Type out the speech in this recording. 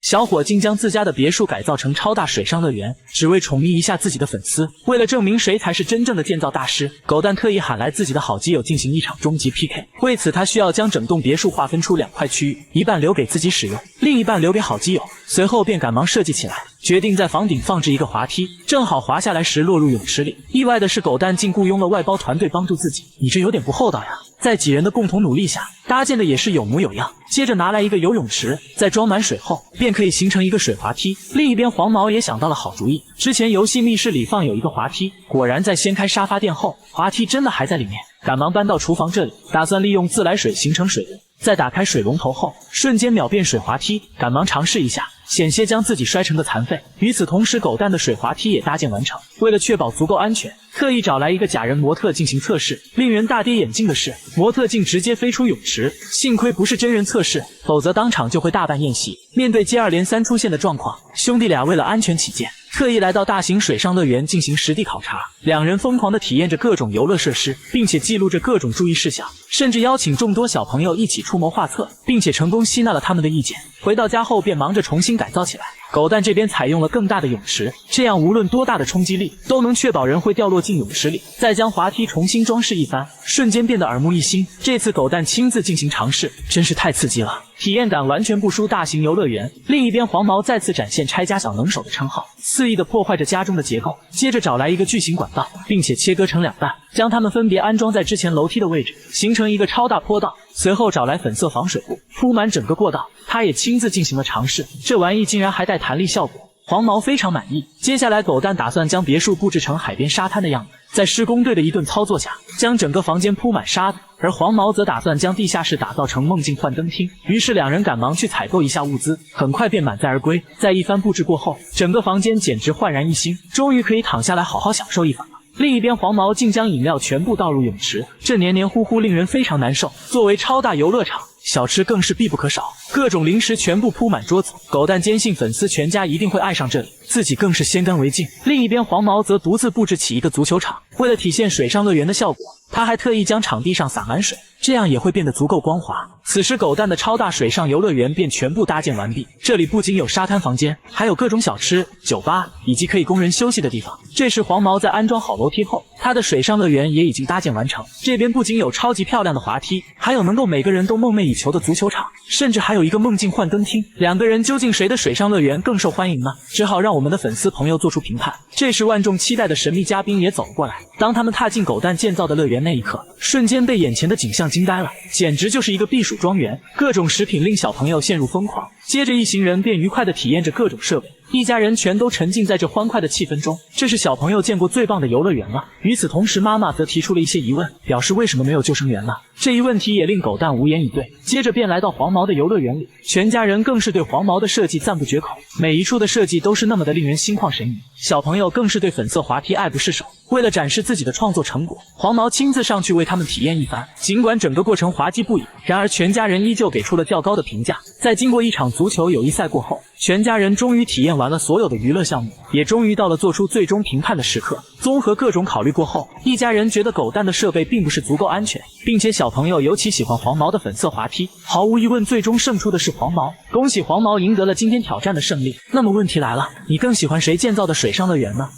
小伙竟将自家的别墅改造成超大水上乐园，只为宠溺一下自己的粉丝。为了证明谁才是真正的建造大师，狗蛋特意喊来自己的好基友进行一场终极 PK。为此，他需要将整栋别墅划分出2块区域，一半留给自己使用，另一半留给好基友。随后便赶忙设计起来，决定在房顶放置一个滑梯，正好滑下来时落入泳池里。意外的是，狗蛋竟雇佣了外包团队帮助自己，你这有点不厚道呀！在几人的共同努力下，搭建的也是有模有样。接着拿来一个游泳池，在装满水后，便可以形成一个水滑梯。另一边，黄毛也想到了好主意，之前游戏密室里放有一个滑梯，果然在掀开沙发垫后，滑梯真的还在里面。赶忙搬到厨房这里，打算利用自来水形成水流。在打开水龙头后，瞬间秒变水滑梯，赶忙尝试一下，险些将自己摔成个残废。与此同时，狗蛋的水滑梯也搭建完成。为了确保足够安全，特意找来一个假人模特进行测试。令人大跌眼镜的是，模特竟直接飞出泳池，幸亏不是真人测试，否则当场就会大办宴席。面对接二连三出现的状况，兄弟俩为了安全起见，特意来到大型水上乐园进行实地考察。两人疯狂地体验着各种游乐设施，并且记录着各种注意事项，甚至邀请众多小朋友一起出谋划策，并且成功吸纳了他们的意见。回到家后便忙着重新改造起来。狗蛋这边采用了更大的泳池，这样无论多大的冲击力都能确保人会掉落进泳池里。再将滑梯重新装饰一番，瞬间变得耳目一新。这次狗蛋亲自进行尝试，真是太刺激了，体验感完全不输大型游乐园。另一边，黄毛再次展现拆家小能手的称号，肆意地破坏着家中的结构。接着找来一个巨型管道，并且切割成2半，将它们分别安装在之前楼梯的位置，形成一个超大坡道。随后找来粉色防水布铺满整个过道，他也亲自进行了尝试，这玩意竟然还带弹力效果。黄毛非常满意。接下来狗蛋打算将别墅布置成海边沙滩的样子，在施工队的一顿操作下，将整个房间铺满沙子，而黄毛则打算将地下室打造成梦境幻灯厅。于是两人赶忙去采购一下物资，很快便满载而归。在一番布置过后，整个房间简直焕然一新，终于可以躺下来好好享受一番了。另一边，黄毛竟将饮料全部倒入泳池，这黏黏糊糊令人非常难受。作为超大游乐场，小吃更是必不可少，各种零食全部铺满桌子。狗蛋坚信粉丝全家一定会爱上这里，自己更是先干为敬。另一边，黄毛则独自布置起一个足球场，为了体现水上乐园的效果，他还特意将场地上洒满水，这样也会变得足够光滑。此时狗蛋的超大水上游乐园便全部搭建完毕，这里不仅有沙滩房间，还有各种小吃、酒吧以及可以供人休息的地方。这时黄毛在安装好楼梯后，他的水上乐园也已经搭建完成。这边不仅有超级漂亮的滑梯，还有能够每个人都梦寐以求的足球场，甚至还有一个梦境幻灯厅。两个人究竟谁的水上乐园更受欢迎呢？只好让我们的粉丝朋友做出评判。这时万众期待的神秘嘉宾也走了过来。当他们踏进狗蛋建造的乐园那一刻，瞬间被眼前的景象惊呆了，简直就是一个避暑庄园，各种食品令小朋友陷入疯狂。接着一行人便愉快地体验着各种设备，一家人全都沉浸在这欢快的气氛中，这是小朋友见过最棒的游乐园了。与此同时，妈妈则提出了一些疑问，表示为什么没有救生员呢？这一问题也令狗蛋无言以对。接着便来到黄毛的游乐园里，全家人更是对黄毛的设计赞不绝口，每一处的设计都是那么的令人心旷神怡。小朋友更是对粉色滑梯爱不释手。为了展示自己的创作成果，黄毛亲自上去为他们体验一番。尽管整个过程滑稽不已，然而全家人依旧给出了较高的评价。在经过一场足球友谊赛过后，全家人终于体验完了所有的娱乐项目，也终于到了做出最终评判的时刻。综合各种考虑过后，一家人觉得狗蛋的设备并不是足够安全，并且小朋友尤其喜欢黄毛的粉色滑梯。毫无疑问，最终胜出的是黄毛。恭喜黄毛赢得了今天挑战的胜利。那么问题来了，你更喜欢谁建造的水上乐园呢？